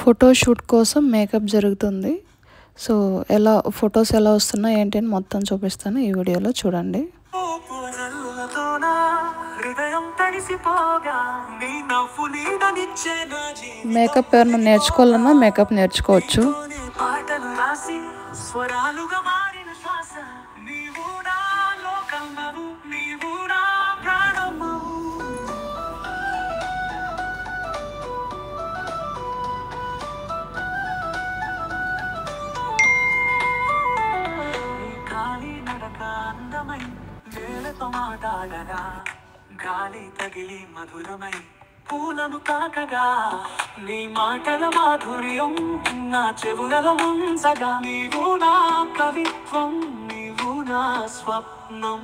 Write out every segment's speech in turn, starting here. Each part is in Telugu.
ఫోటోషూట్ కోసం మేకప్ జరుగుతుంది. సో ఎలా ఫొటోస్ ఎలా వస్తున్నాయి ఏంటి అని మొత్తం చూపిస్తాను ఈ వీడియోలో చూడండి. మేకప్ ఎవరైనా నేర్చుకోవాలన్నా మేకప్ నేర్చుకోవచ్చు. గాలి తగిలి మధురమై పూలను తాకగా నీ మాటల మాధుర్యం నా చెవులలో ఉంచగా నీవు నా కవిత్వం నీవు నా స్వప్నం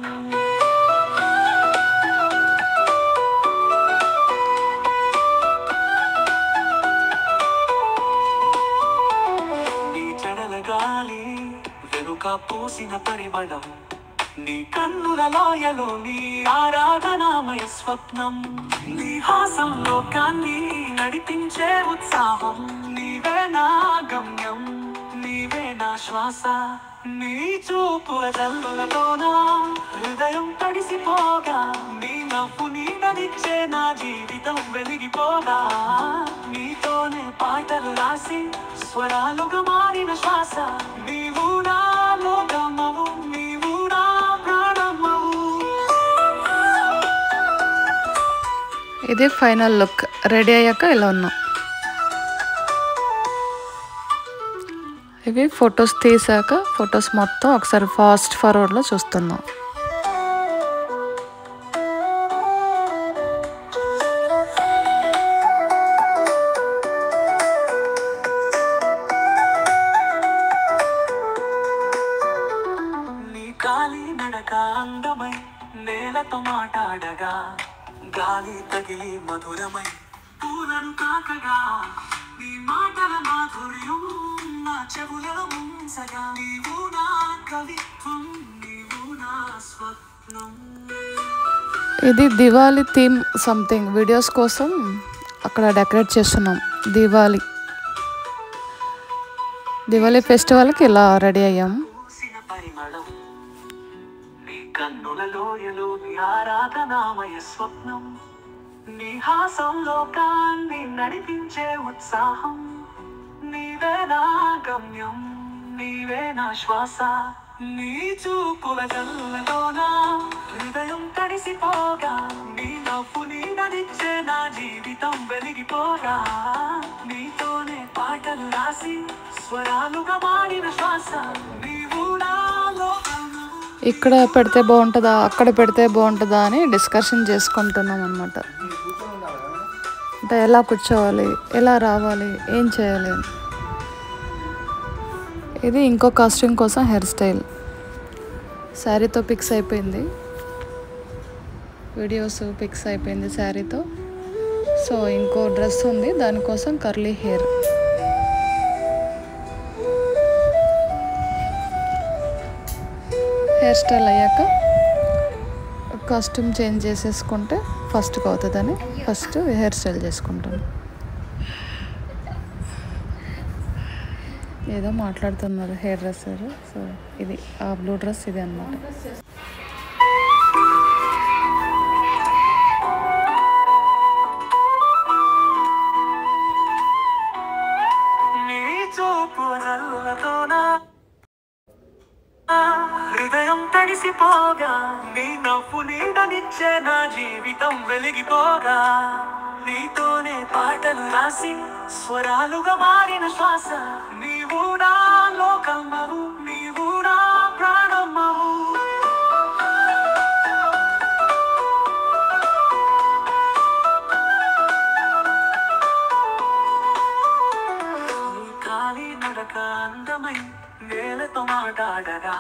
నీ చెడల గాలి వెనుక పూసిన పరిమళం నీ కన్నుల లాయలో నీ ఆరాధనామయ స్వప్నం నీ హాసంలో కాన్ని నడిపించే ఉత్సాహం నీవే నా గమ్యం నీవే నా శ్వాస నీ చూపుల జల్లులతోన హృదయం తడిసిపోగా నీ నవ్వు నీడనిచ్చే నా జీవితం వెలిగిపోగా నీతోనే పాటలు రాసి స్వరాలుగా మారిన శ్వాస నీవు నా లోకమవు నీవు నా ప్రాణమవు. ఇది ఫైనల్ లుక్. రెడీ అయ్యాక ఇలా ఉన్నాం. ఇవి ఫొటోస్ తీసాక ఫొటోస్ మొత్తం ఒకసారి ఫాస్ట్ ఫార్వర్డ్లో చూస్తున్నాం. నీ గాలి నడక అందమై నేలతో మాట్లాడగా గాలి తగిలి మధురమై పూలను తాకగా నీ మాటల మాధుర్యం నా చెవులలో ముంచగా నీవు నా కవిత్వం నీవు నా స్వప్నం. ఇది దివాళీ థీమ్ సంథింగ్ వీడియోస్ కోసం అక్కడ డెకరేట్ చేస్తున్నాం. దివాళీ ఫెస్టివల్కి ఇలా రెడీ అయ్యాము. పరిమళం నీ కన్నుల లోయలో నీ ఆరాధనామయ స్వప్నం నీ హాసంలో కాన్ని నడిపించే ఉత్సాహం నీవే నా గమ్యం నీవే నా శ్వాస నీ చూపుల జల్లులతోన హృదయం తడిసిపోగా నీ నవ్వు నీడనిచ్చే నా జీవితం వెలిగిపోగా నీతోనే పాటలు రాసి స్వరాలుగా మారిన శ్వాస నీవు నా లోకం. ఇక్కడ పెడితే బాగుంటుందా అక్కడ పెడితే బాగుంటుందా అని డిస్కషన్ చేసుకుంటున్నాం అన్నమాట. అంటే ఎలా కూర్చోవాలి ఎలా రావాలి ఏం చేయాలి. ఇది ఇంకో కాస్ట్యూమ్ కోసం హెయిర్ స్టైల్. శారీతో పిక్స్ అయిపోయింది, వీడియోస్ పిక్స్ అయిపోయింది శారీతో. సో ఇంకో డ్రెస్ ఉంది దానికోసం కర్లీ హెయిర్. హెయిర్ స్టైల్ అయ్యాక కాస్ట్యూమ్ చేంజ్ చేసేసుకుంటే ఫస్ట్కి అవుతుందని ఫస్ట్ హెయిర్ స్టైల్ చేసుకుంటాను. ఏదో మాట్లాడుతున్నారు హెయిర్ డ్రెస్సర్. సో ఇది ఆ బ్లూ డ్రెస్ ఇది అన్నమాట. హృదయం తడిసిపోగా నీ నవ్వు నీడనిచ్చే నా జీవితం వెలిగిపోగా నీతోనే పాటలు రాసి స్వరాలుగా మారిన శ్వాస నీవు నా లోకమవు నీవు నా ప్రాణమవు. నీ గాలి నడక అందమై నేలతో మాట్లాడగా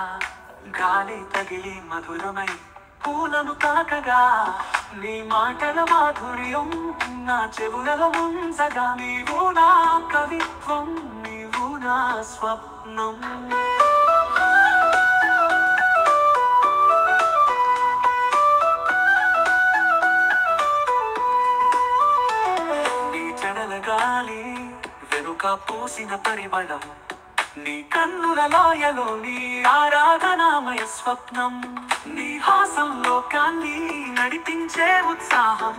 గాలి తగిలి మధురమై పూలను తాకగా నీ మాటల మాధుర్యం నా చెవులలో ఉంచగా నీవు నా కవిత్వం నీవు నా స్వప్నం. కానుక పోసిన పరిమళం, నీ కన్నుల లాయలో నీ ఆరాధనామయ స్వప్నం, నీ హాసం లోకాన్ని నడిపించే ఉత్సాహం.